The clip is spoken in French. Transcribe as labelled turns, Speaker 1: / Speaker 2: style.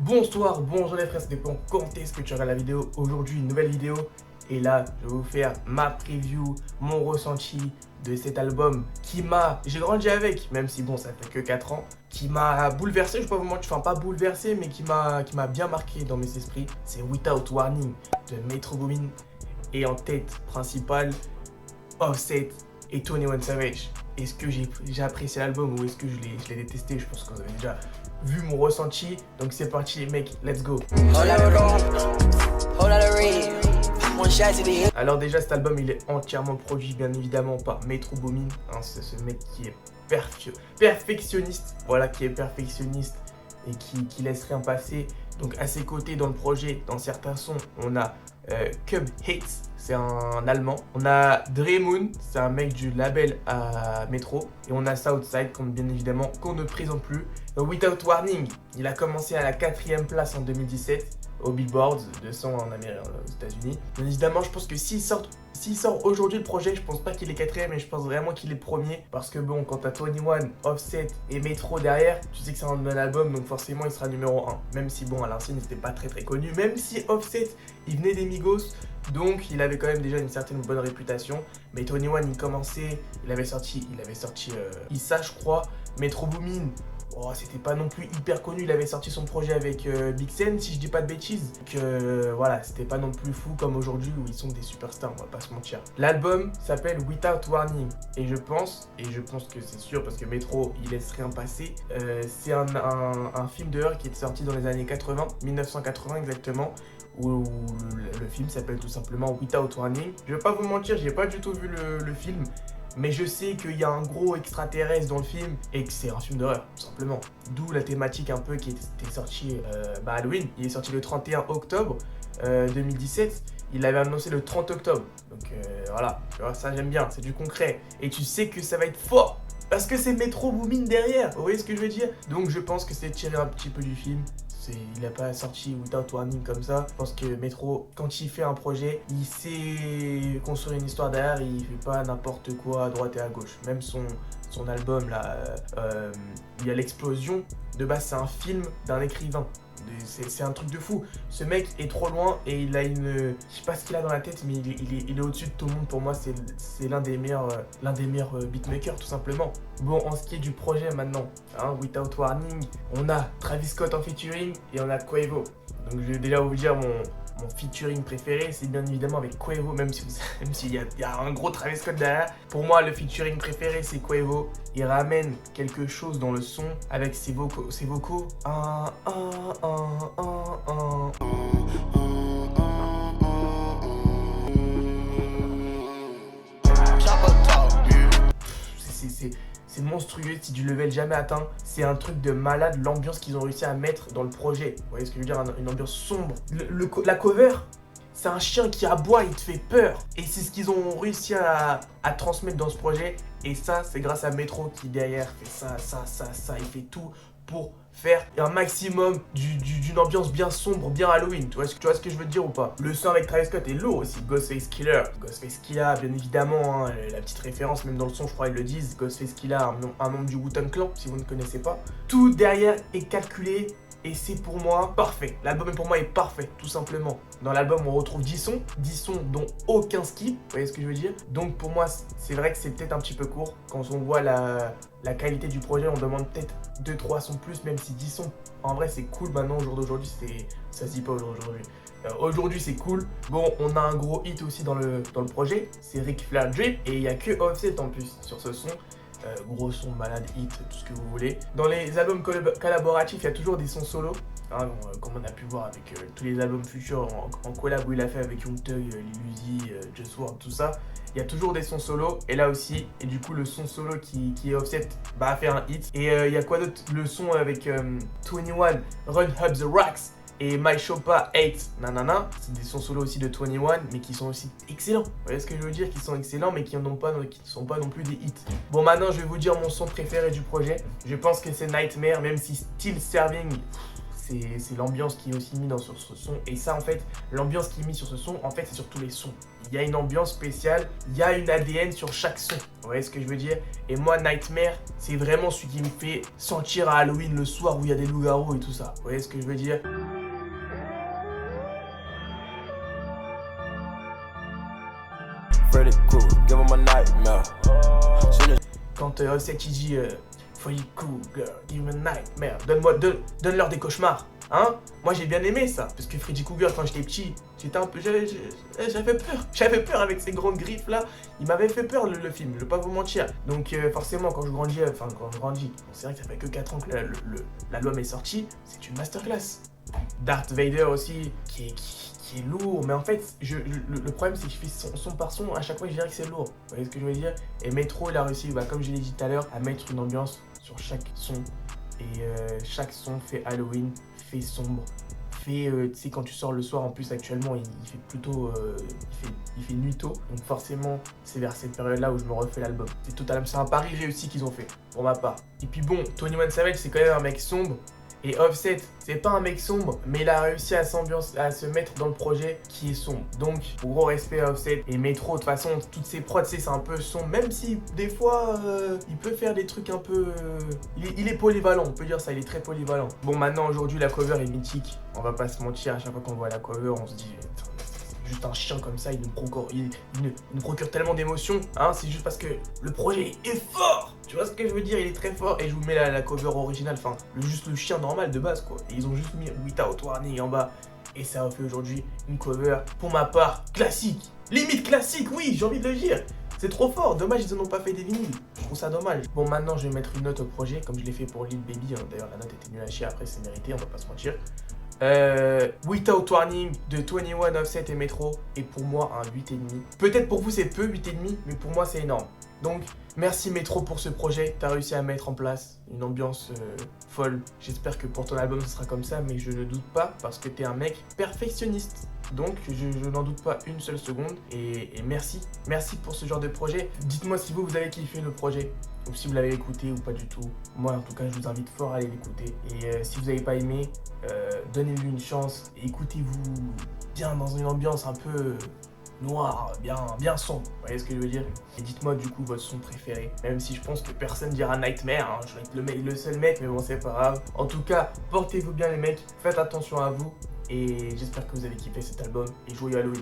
Speaker 1: Bonsoir, bonjour les frères, ça dépend quand est-ce que tu regardes la vidéo. Aujourd'hui, une nouvelle vidéo. Et là, je vais vous faire ma preview, mon ressenti de cet album j'ai grandi avec, même si bon, ça fait que 4 ans, qui m'a bouleversé, je peux pas vous mentir, enfin pas bouleversé, mais qui m'a bien marqué dans mes esprits. C'est Without Warning de Metro Boomin. Et en tête principale, Offset et 21 Savage. Est-ce que j'ai apprécié l'album ou est-ce que je l'ai détesté? Je pense que vous avez déjà vu mon ressenti. Donc c'est parti les mecs, let's go. Alors déjà cet album il est entièrement produit bien évidemment par Metro Boomin. C'est ce mec qui est perfectionniste. Voilà, qui est perfectionniste et qui laisse rien passer. Donc à ses côtés dans le projet, dans certains sons, on a Cub Hates, c'est un allemand. On a Dremoon, c'est un mec du label à Metro. Et on a Southside, bien évidemment, qu'on ne présente plus. Without Warning, il a commencé à la 4e place en 2017 au Billboard de son en Amérique, aux États-Unis. Bien évidemment, je pense que s'il sort aujourd'hui le projet, je pense pas qu'il est 4e, mais je pense vraiment qu'il est premier. Parce que bon, quand t'as 21, Offset et Metro derrière, tu sais que c'est un bon album, donc forcément il sera numéro 1. Même si bon, à l'ancienne, il n'était pas très connu. Même si Offset, il venait des Migos, donc il avait quand même déjà une certaine bonne réputation. Mais 21, il commençait, il avait sorti Issa, je crois. Metro Boomin, oh, c'était pas non plus hyper connu, il avait sorti son projet avec Big Sen, si je dis pas de bêtises. Donc voilà, c'était pas non plus fou comme aujourd'hui où ils sont des superstars, on va pas se mentir. L'album s'appelle Without Warning et je pense que c'est sûr parce que Metro il laisse rien passer. C'est un film d'horreur qui est sorti dans les années 80, 1980 exactement, où le film s'appelle tout simplement Without Warning. Je vais pas vous mentir, j'ai pas du tout vu le film. Mais je sais qu'il y a un gros extraterrestre dans le film et que c'est un film d'horreur, tout simplement. D'où la thématique un peu qui était sortie Halloween. Il est sorti le 31 octobre 2017. Il l'avait annoncé le 30 octobre. Donc voilà, tu vois, ça j'aime bien, c'est du concret. Et tu sais que ça va être fort parce que c'est Metro Boomin derrière. Vous voyez ce que je veux dire? Donc je pense que c'est tiré un petit peu du film. Il n'a pas sorti Without Warning comme ça. Je pense que Metro, quand il fait un projet, il sait construire une histoire derrière. Il fait pas n'importe quoi à droite et à gauche. Même son album là, il y a l'explosion. De base, c'est un film d'un écrivain. C'est un truc de fou. Ce mec est trop loin et il a une... Je sais pas ce qu'il a dans la tête, mais il est au-dessus de tout le monde. Pour moi, c'est l'un des meilleurs beatmakers, tout simplement. Bon, en ce qui est du projet maintenant, Without Warning, on a Travis Scott en featuring et on a Quavo. Donc je vais déjà vous dire mon featuring préféré, c'est bien évidemment avec Quavo, même s'il y a un gros Travis Scott derrière. Pour moi, le featuring préféré, c'est Quavo. Il ramène quelque chose dans le son avec ses vocaux. C'est monstrueux, si tu le level jamais atteint. C'est un truc de malade, l'ambiance qu'ils ont réussi à mettre dans le projet. Vous voyez ce que je veux dire? Une ambiance sombre. La cover, c'est un chien qui aboie, il te fait peur. Et c'est ce qu'ils ont réussi à transmettre dans ce projet. Et ça, c'est grâce à Metro qui derrière fait ça. Il fait tout pour faire un maximum d'une ambiance bien sombre, bien Halloween. Tu vois ce que je veux dire ou pas? Le son avec Travis Scott est lourd aussi. Ghostface Killah, bien évidemment, la petite référence, même dans le son, je crois ils le disent. Ghostface Killah, un membre du Wu-Tang Clan, si vous ne connaissez pas. Tout derrière est calculé. Et c'est pour moi parfait. L'album pour moi est parfait, tout simplement. Dans l'album, on retrouve 10 sons dont aucun skip. Vous voyez ce que je veux dire? Donc pour moi, c'est vrai que c'est peut-être un petit peu court. Quand on voit la qualité du projet, on demande peut-être 2-3 sons plus, même si 10 sons, en vrai, c'est cool. Maintenant, au jour d'aujourd'hui, ça se dit pas aujourd'hui. Aujourd'hui, c'est cool. Bon, on a un gros hit aussi dans le projet. C'est Ric Flair Drip. Et il n'y a que Offset en plus sur ce son. Gros son, malade, hit, tout ce que vous voulez. Dans les albums collaboratifs, il y a toujours des sons solo. Comme on a pu voir avec tous les albums futurs en collab où il a fait avec Young Thug, Lil Uzi, Just World, tout ça. Il y a toujours des sons solo, et là aussi. Et du coup, le son solo qui est Offset a fait un hit. Et il y a quoi d'autre? Le son avec 21, Run Up The Rocks. Et My Choppa 8, nanana, c'est des sons solo aussi de 21, mais qui sont aussi excellents. Vous voyez ce que je veux dire? Qui sont excellents, mais qui ne sont pas non plus des hits. Bon, maintenant, je vais vous dire mon son préféré du projet. Je pense que c'est Nightmare, même si Still Serving, c'est l'ambiance qui est aussi mise sur ce son. Et ça, en fait, l'ambiance qui est mise sur ce son, en fait, c'est sur tous les sons. Il y a une ambiance spéciale, il y a une ADN sur chaque son. Vous voyez ce que je veux dire? Et moi, Nightmare, c'est vraiment celui qui me fait sentir à Halloween le soir où il y a des loups-garous et tout ça. Vous voyez ce que je veux dire?
Speaker 2: Freddy Krueger, give him a nightmare.
Speaker 1: Quand Offset il dit Freddy Krueger, give me a nightmare, donne-leur des cauchemars. Hein? Moi j'ai bien aimé ça, parce que Freddy Krueger quand j'étais petit, j'étais un peu. J'avais peur. J'avais peur avec ces grandes griffes là. Il m'avait fait peur le film, je vais pas vous mentir. Donc forcément quand je grandis, bon, c'est vrai que ça fait que 4 ans que l'album est sorti, c'est une masterclass. Darth Vader aussi, qui est lourd, mais en fait, le problème c'est que je fais son par son, à chaque fois je dirais que c'est lourd. Vous voyez ce que je veux dire? Et Metro, il a réussi, comme je l'ai dit tout à l'heure, à mettre une ambiance sur chaque son. Et chaque son fait Halloween, fait sombre, fait, tu sais, quand tu sors le soir, en plus actuellement, il fait plutôt, il fait nuit tôt. Donc forcément, c'est vers cette période-là où je me refais l'album. C'est un pari réussi qu'ils ont fait, pour ma part. Et puis bon, 21 Savage, c'est quand même un mec sombre. Et Offset, c'est pas un mec sombre, mais il a réussi à se mettre dans le projet qui est sombre. Donc, gros respect à Offset. Et Metro, de toute façon, toutes ses prods, c'est un peu sombre. Même si, des fois, il peut faire des trucs un peu... Il est polyvalent, on peut dire ça, il est très polyvalent. Bon, maintenant, aujourd'hui, la cover est mythique. On va pas se mentir, à chaque fois qu'on voit la cover, on se dit... Juste un chien comme ça, il nous procure tellement d'émotions, hein, c'est juste parce que le projet est fort. Tu vois ce que je veux dire? Il est très fort et je vous mets la cover originale, enfin, juste le chien normal de base quoi. Et ils ont juste mis Without Warning en bas et ça a fait aujourd'hui une cover, pour ma part, classique. Limite classique, oui, j'ai envie de le dire. C'est trop fort, dommage ils en ont pas fait des vinyles, je trouve ça dommage. Bon maintenant je vais mettre une note au projet, comme je l'ai fait pour Lil Baby, hein. D'ailleurs la note était nulle à chier, après c'est mérité, on va pas se mentir. Without Warning de 21 Offset et Metro est pour moi un 8,5. Peut-être pour vous c'est peu 8,5, mais pour moi c'est énorme. Donc merci Metro pour ce projet, t'as réussi à mettre en place une ambiance folle. J'espère que pour ton album ce sera comme ça, mais je ne doute pas parce que t'es un mec perfectionniste. Donc je n'en doute pas une seule seconde et merci pour ce genre de projet. Dites-moi si vous avez kiffé le projet ou si vous l'avez écouté ou pas du tout. Moi en tout cas je vous invite fort à aller l'écouter et si vous n'avez pas aimé, donnez-lui une chance et écoutez-vous bien dans une ambiance un peu noire, bien sombre, vous voyez ce que je veux dire? Et dites-moi du coup votre son préféré, même si je pense que personne dira Nightmare, hein. Je vais être le seul mec, mais bon c'est pas grave. En tout cas, portez-vous bien les mecs, faites attention à vous et j'espère que vous avez kiffé cet album et joyeux Halloween.